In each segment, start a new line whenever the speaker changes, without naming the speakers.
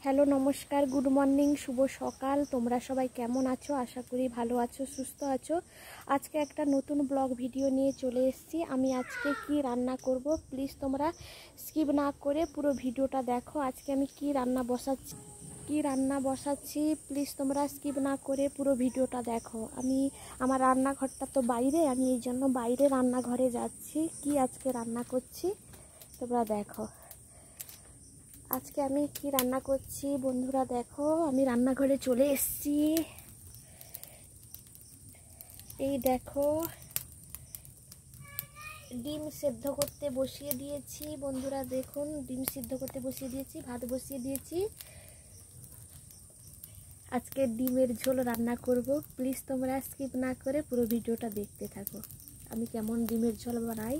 Hello নমস্কার, good morning, শুভ সকাল। তোমরা সবাই কেমন আছো? আশা করি ভালো আছো, সুস্থ আছো। আজকে একটা নতুন ব্লগ ভিডিও নিয়ে চলে এসেছি। আমি আজকে কি রান্না করব, প্লিজ তোমরা স্কিপ না করে পুরো ভিডিওটা দেখো। আজকে আমি কি রান্না বসাচ্ছি প্লিজ তোমরা স্কিপ না করে পুরো ভিডিওটা দেখো। আমার রান্নাঘরটা তো বাইরে, আমি এই জন্য বাইরে রান্নাঘরে যাচ্ছি। কি আজকে রান্না করছি তোমরা দেখো। আজকে আমি কি রান্না করছি বন্ধুরা দেখো। আমি রান্নাঘরে চলে এসেছি। এই দেখো, ডিম সেদ্ধ করতে বসিয়ে দিয়েছি বন্ধুরা। দেখুন, ডিম সিদ্ধ করতে বসিয়ে দিয়েছি, ভাত বসিয়ে দিয়েছি। আজকে ডিমের ঝোল রান্না করব। প্লিজ তোমরা স্কিপ না করে পুরো ভিডিওটা দেখতে থাকো। আমি কেমন ডিমের ঝোল বানাই।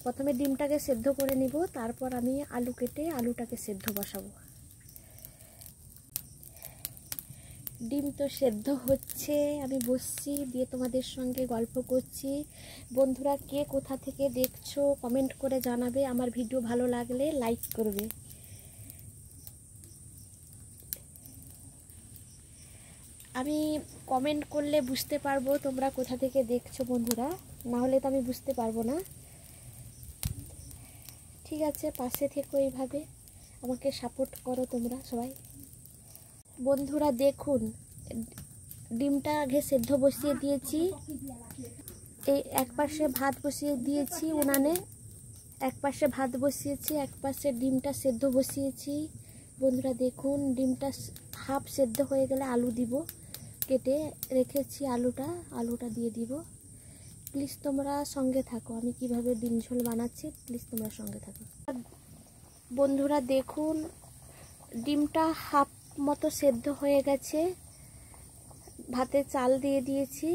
প্রথমে ডিমটাকে সেদ্ধ করে নিব, তারপর আমি আলু কেটে আলুটাকে সেদ্ধ বসাবো। ডিম তো সেদ্ধ হচ্ছে, আমি বসছি দিয়ে তোমাদের সঙ্গে গল্প করছি। বন্ধুরা কে কোথা থেকে দেখছো কমেন্ট করে জানাবে। আমার ভিডিও ভালো লাগলে লাইক করবে। আমি কমেন্ট করলে বুঝতে পারবো তোমরা কোথা থেকে দেখছো বন্ধুরা, না হলে তো আমি বুঝতে পারবো না। ঠিক আছে, পাশে থেকো, এইভাবে আমাকে সাপোর্ট করো তোমরা সবাই। বন্ধুরা দেখুন, ডিমটা আগে সেদ্ধ বসিয়ে দিয়েছি। এই এক পাশে ভাত বসিয়ে দিয়েছি উনানে, এক পাশে ভাত বসিয়েছি, এক পাশে ডিমটা সেদ্ধ বসিয়েছি। বন্ধুরা দেখুন, ডিমটা হাফ সেদ্ধ হয়ে গেলে আলু দিব, কেটে রেখেছি আলুটা দিয়ে দিব। প্লিজ তোমরা সঙ্গে থাকো, আমি কিভাবে ডিম ঝোল বানাচ্ছি প্লিজ তোমরা সঙ্গে থাকো। বন্ধুরা দেখুন, ডিমটা হাফ মতো সেদ্ধ হয়ে গেছে। ভাতে চাল দিয়ে দিয়েছি,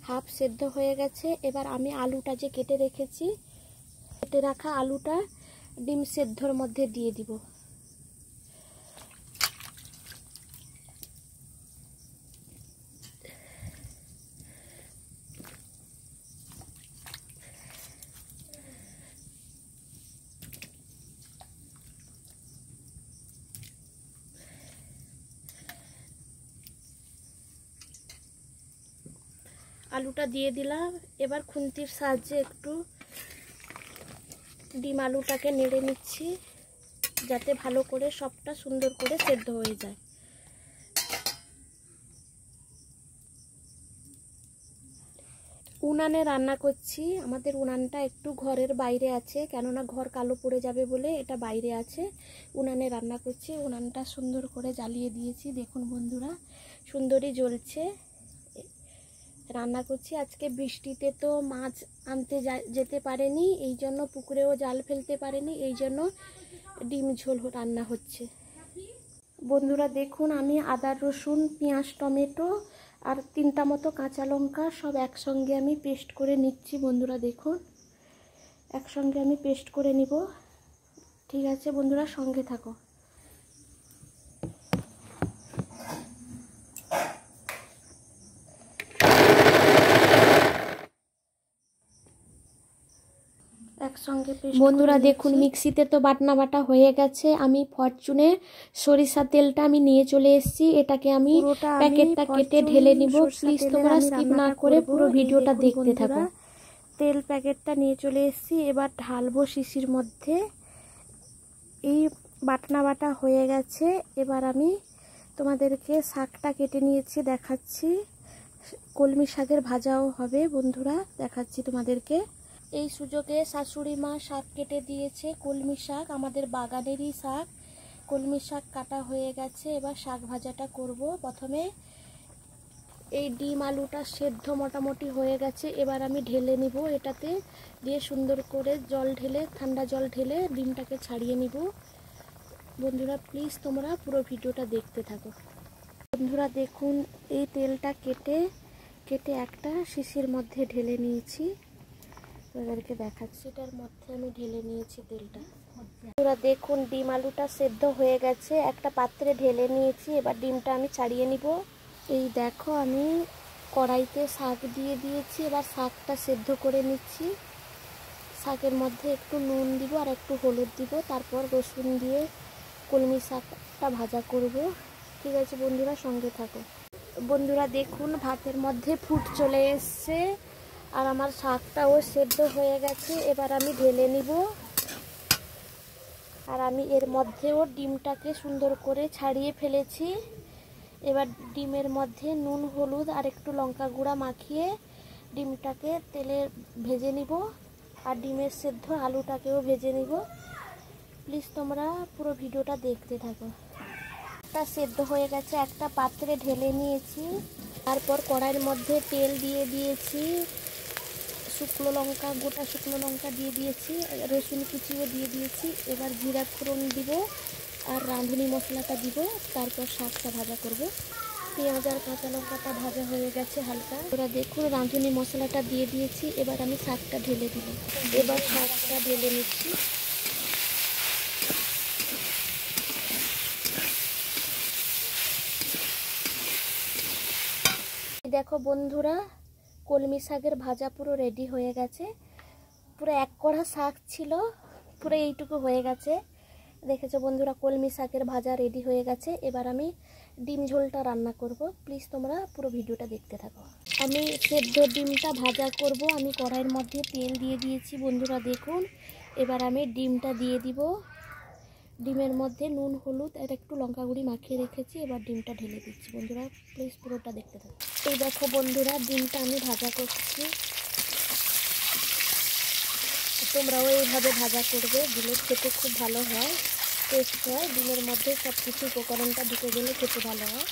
হাফ সেদ্ধ হয়ে গেছে। এবার আমি আলুটা যে কেটে রেখেছি, কেটে রাখা আলুটা ডিম সেদ্ধর মধ্যে দিয়ে দিব। আলুটা দিয়ে দিলাম। এবার খুন্তির সাহায্যে একটু ডিম আলুটাকে নেড়ে নিচ্ছি, যাতে ভালো করে সবটা সুন্দর করে সেদ্ধ হয়ে যায়। উনানে রান্না করছি। আমাদের উনানটা একটু ঘরের বাইরে আছে, কেননা ঘর কালো পড়ে যাবে বলে এটা বাইরে আছে। উনানে রান্না করছি। উনানটা সুন্দর করে জ্বালিয়ে দিয়েছি। দেখুন বন্ধুরা, সুন্দরই জ্বলছে। রান্না করছি। আজকে বৃষ্টিতে তো মাছ আনতে যেতে পারেনি, এই জন্য পুকুরেও জাল ফেলতে পারেনি, এই জন্য ডিম ঝোল রান্না হচ্ছে। বন্ধুরা দেখুন, আমি আদা রসুন পেঁয়াজ টমেটো আর 3টা মতো কাঁচা লঙ্কা সব একসঙ্গে আমি পেস্ট করে নিচ্ছি। বন্ধুরা দেখুন, একসঙ্গে আমি পেস্ট করে নিব। ঠিক আছে বন্ধুরা, সঙ্গে থাকো। বন্ধুরা দেখুন, মিক্সিতে তো বাটা হয়ে গেছে। আমি ফরচুনে সরিষা তেলটা আমি নিয়ে চলে এসেছি। এটাকে আমি প্যাকেটটা কেটে ঢেলে নিব। প্লিজ তোমরা স্কিপ না করে পুরো ভিডিওটা দেখতে থাকো। তেল প্যাকেটটা নিয়ে চলে এসেছি, এবার ঢালবো শিশির মধ্যে। এই বাটা হয়ে গেছে। এবার আমি তোমাদেরকে শাকটা কেটে নিয়েছি, দেখাচ্ছি। কলমি শাকের ভাজাও হবে বন্ধুরা, দেখাচ্ছি তোমাদেরকে। এই সুযোগে শাশুড়ি মা শাক কেটে দিয়েছে, কলমি শাক, আমাদের বাগানেরই শাক। কলমি শাক কাটা হয়ে গেছে। এবার শাক ভাজাটা করব। প্রথমে এই ডিম আলুটা সেদ্ধ মোটামুটি হয়ে গেছে। এবার আমি ঢেলে নিব, এটাতে দিয়ে সুন্দর করে জল ঢেলে, ঠান্ডা জল ঢেলে ডিমটাকে ছাড়িয়ে নিব। বন্ধুরা প্লিজ তোমরা পুরো ভিডিওটা দেখতে থাকো। বন্ধুরা দেখুন, এই তেলটা কেটে একটা শিশির মধ্যে ঢেলে নিয়েছি, আপনাদেরকে দেখাচ্ছি। এটার মধ্যে আমি ঢেলে নিয়েছি তেলটা। বন্ধুরা দেখুন, ডিম আলুটা সেদ্ধ হয়ে গেছে, একটা পাত্রে ঢেলে নিয়েছি। এবার ডিমটা আমি ছাড়িয়ে নিব। এই দেখো, আমি কড়াইতে শাক দিয়ে দিয়েছি। এবার শাকটা সেদ্ধ করে নিচ্ছি। শাকের মধ্যে একটু নুন দিব আর একটু হলুদ দিব, তারপর রসুন দিয়ে কলমি শাকটা ভাজা করব। ঠিক আছে বন্ধুরা, সঙ্গে থাকো। বন্ধুরা দেখুন ভাতের মধ্যে ফুট চলে এসছে আর আমার শাকটাও সেদ্ধ হয়ে গেছে। এবার আমি ঢেলে নিব। আর আমি এর মধ্যেও ডিমটাকে সুন্দর করে ছাড়িয়ে ফেলেছি। এবার ডিমের মধ্যে নুন হলুদ আর একটু লঙ্কা গুঁড়া মাখিয়ে ডিমটাকে তেলে ভেজে নিব। আর ডিমের সেদ্ধ আলুটাকেও ভেজে নিব। প্লিজ তোমরা পুরো ভিডিওটা দেখতে থাকো। একটা সেদ্ধ হয়ে গেছে, একটা পাত্রে ঢেলে নিয়েছি। তারপর কড়াইয়ের মধ্যে তেল দিয়ে দিয়েছি, শুকনো লঙ্কা, গোটা শুকনো লঙ্কা দিয়ে দিয়েছি, রসুন কুচিও দিয়ে দিয়েছি। এবার জিরা ফোড়ন দিব আর রাঁধুনি মশলাটা দিব। তারপর শাকটা ভাজা করব। পেঁয়াজ আর কাঁচা লঙ্কাটা ভাজা হয়ে গেছে হালকা। ওরা দেখুন রাঁধুনি মশলাটা দিয়ে দিয়েছি। এবার আমি শাকটা ঢেলে দিব। এবার শাকটা ঢেলে নিচ্ছি। দেখো বন্ধুরা, কলমি শাকের ভাজা পুরো রেডি হয়ে গেছে। পুরো এক কড়া শাক ছিল, পুরো এইটুকু হয়ে গেছে। দেখেছো বন্ধুরা, কলমি শাকের ভাজা রেডি হয়ে গেছে। এবার আমি ডিম ঝোলটা রান্না করব। প্লিজ তোমরা পুরো ভিডিওটা দেখতে থাকো। আমি সেদ্ধ ডিমটা ভাজা করব। আমি কড়াইয়ের মধ্যে তেল দিয়ে দিয়েছি বন্ধুরা দেখুন। এবার আমি ডিমটা দিয়ে দিব। ডিমের মধ্যে নুন হলুদ আর একটু লঙ্কা গুঁড়ি মাখিয়ে রেখেছি। এবার ডিমটা ঢেলে দিচ্ছি। বন্ধুরা প্লিজ পুরোটা দেখতে থাকো। এই দেখো বন্ধুরা, ডিমটা আমি ভাজা করছি। তোমরাও এইভাবে ভাজা করবে, দিলে খেতে খুব ভালো হয়, টেস্ট হয়। ডিমের মধ্যে সব কিছু উপকরণটা ঢুকে গেলে খেতে ভালো হয়।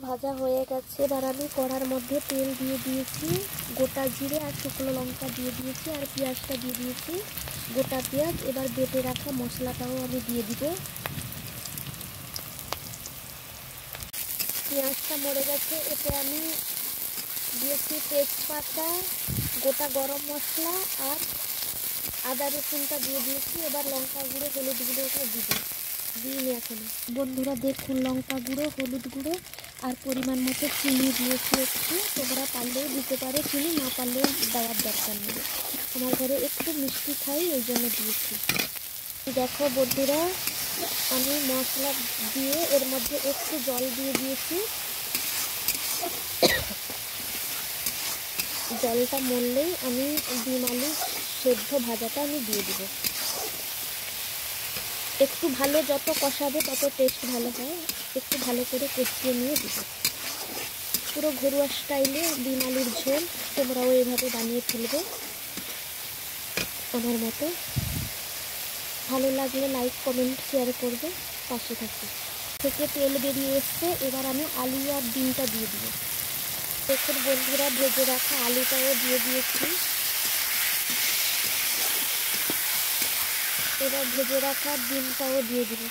ভাজা হয়ে গেছে। এবার আমি কড়ার মধ্যে তেল দিয়ে দিয়েছি, গোটা জিরে আর শুকনো লঙ্কা দিয়ে দিয়েছি আর পেঁয়াজটা দিয়ে দিয়েছি, গোটা পেঁয়াজ। এবার বেটে রাখা মশলাটাও আমি দিয়ে দিব। পেঁয়াজটা মরে গেছে। এতে আমি দিয়েছি তেজপাতা, গোটা গরম মশলা আর আদা রসুনটা দিয়ে দিয়েছি। এবার লঙ্কা গুঁড়ো হলুদ গুঁড়োটা দিইনি এখনো। বন্ধুরা দেখুন, লঙ্কা গুঁড়ো, হলুদ গুঁড়ো আর পরিমাণ মতো চিনি দিয়েছি একটু। তোমরা পারলেও দিতে পারো চিনি, না পারলেও দেওয়ার দরকার নেই। আমার ঘরে একটু মিষ্টি খাই, এই জন্য দিয়েছি। দেখো বন্ধুরা, আমি মশলা দিয়ে এর মধ্যে একটু জল দিয়ে দিয়েছি। জলটা মরলেই আমি ডিম আলু সেদ্ধ ভাজাটা আমি দিয়ে দিব। একটু ভালো, যত কষাবে তত টেস্ট ভালো হয়। একটু ভালো করে কষিয়ে নিয়ে দিব। পুরো ঘরোয়া স্টাইলে ডিম আলুর ঝোল তোমরাও এইভাবে বানিয়ে ফেলবে আমার মতো। ভালো লাগলে লাইক কমেন্ট শেয়ার করবে, পাশে থাকবে। থেকে তেল বেরিয়ে এসছে। এবার আমি আলু আর ডিমটা দিয়ে দিব। দেখুন বন্ধুরা, ভেজে রাখা আলুটাও দিয়ে দিয়েছি। এবার ভেজে রাখা ডিমটাও দিয়ে দিব।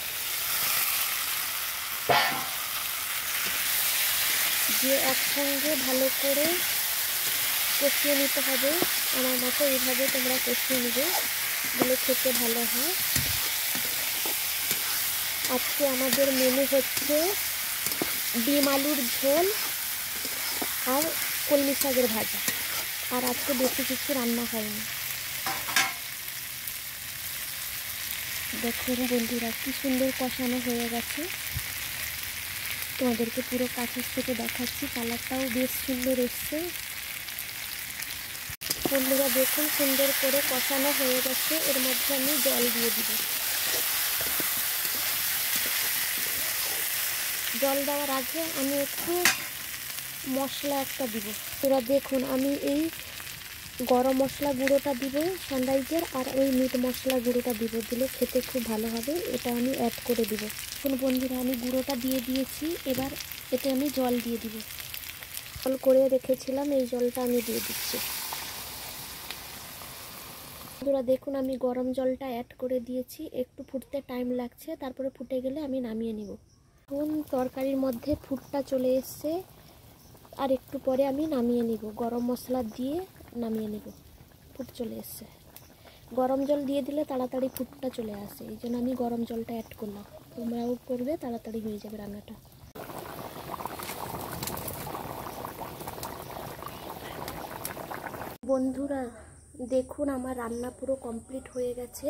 দিয়ে একসঙ্গে ভালো করে কষিয়ে নিতে হবে। আমার মতো এইভাবে তোমরা কষিয়ে নেবে, দিলে খেতে ভালো হয়। আজকে আমাদের মেনু হচ্ছে ডিম আলুর ঝোল আর কলমি শাকের ভাজা। আর আজকে বেশি কিছু রান্না হয়নি। দেখুন বন্ধুরা, কি সুন্দর কষানো হয়ে গেছে। তোমাদেরকে পুরো কাছের থেকে দেখাচ্ছি, কালারটাও বেশ সুন্দর এসছে। বন্ধুরা দেখুন, সুন্দর করে কষানো হয়ে গেছে। এর মধ্যে আমি জল দিয়ে দিব। জল দেওয়ার আগে আমি একটু মশলা একটা দিব। এরা দেখুন, আমি এই গরম মশলা গুঁড়োটা দিব সানরাইজের, আর ওই মিট মশলা গুঁড়োটা দিব। দিলে খেতে খুব ভালো হবে। এটা আমি অ্যাড করে দিব। এখন বন্ধুরা আমি গুঁড়োটা দিয়ে দিয়েছি। এবার এতে আমি জল দিয়ে দিব। জল করে রেখেছিলাম, এই জলটা আমি দিয়ে দিচ্ছি। বন্ধুরা দেখুন, আমি গরম জলটা অ্যাড করে দিয়েছি। একটু ফুটতে টাইম লাগছে, তারপরে ফুটে গেলে আমি নামিয়ে নিব। এখন তরকারির মধ্যে ফুটটা চলে এসছে, আর একটু পরে আমি নামিয়ে নিব। গরম মশলা দিয়ে নামিয়ে নিব। ফুট চলে এসছে। গরম জল দিয়ে দিলে তাড়াতাড়ি ফুটটা চলে আসে, এই জন্য আমি গরম জলটা অ্যাড করলাম। তোমরাও করবে, তাড়াতাড়ি হয়ে যাবে রান্নাটা। বন্ধুরা দেখুন আমার রান্না পুরো কমপ্লিট হয়ে গেছে।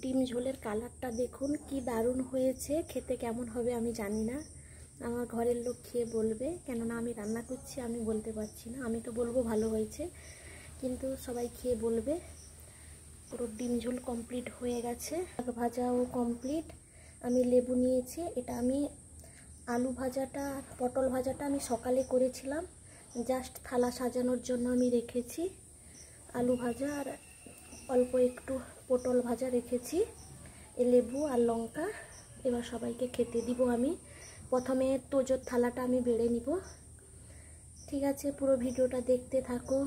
ডিম ঝোলের কালারটা দেখুন কি দারুণ হয়েছে। খেতে কেমন হবে আমি জানি না, আমার ঘরের লোক খেয়ে বলবে, কেননা আমি রান্না করছি, আমি বলতে পারছি না। আমি তো বলবো ভালো হয়েছে, কিন্তু সবাই খেয়ে বলবে। পুরো ডিম ঝোল কমপ্লিট হয়ে গেছে, শাক ভাজাও কমপ্লিট। আমি লেবু নিয়েছি। এটা আমি আলু ভাজাটা, পটল ভাজাটা আমি সকালে করেছিলাম, জাস্ট থালা সাজানোর জন্য আমি রেখেছি। আলু ভাজা আর অল্প একটু পটল ভাজা রেখেছি, লেবু আর লঙ্কা। এবার সবাইকে খেতে দিব। আমি প্রথমে তোজোর থালাটা আমি বেড়ে নিব। ঠিক আছে, পুরো ভিডিওটা দেখতে থাকো।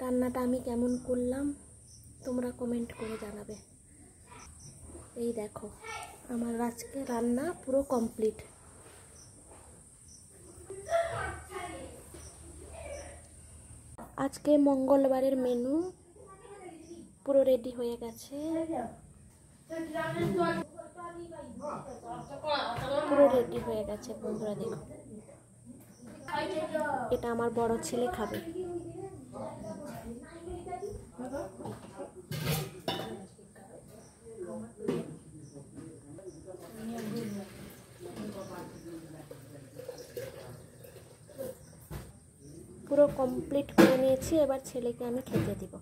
রান্নাটা আমি কেমন করলাম তোমরা কমেন্ট করে জানাবে। এই দেখো আমার আজকে রান্না পুরো কমপ্লিট। আজকে মঙ্গলবারের মেনু পুরো রেডি হয়ে গেছে, পুরো রেডি হয়ে গেছে বন্ধুরা। দেখো এটা আমার বড় ছেলে খাবে। পুরো কমপ্লিট করে নিয়েছি, এবার ছেলেকে আমি খেতে দিব।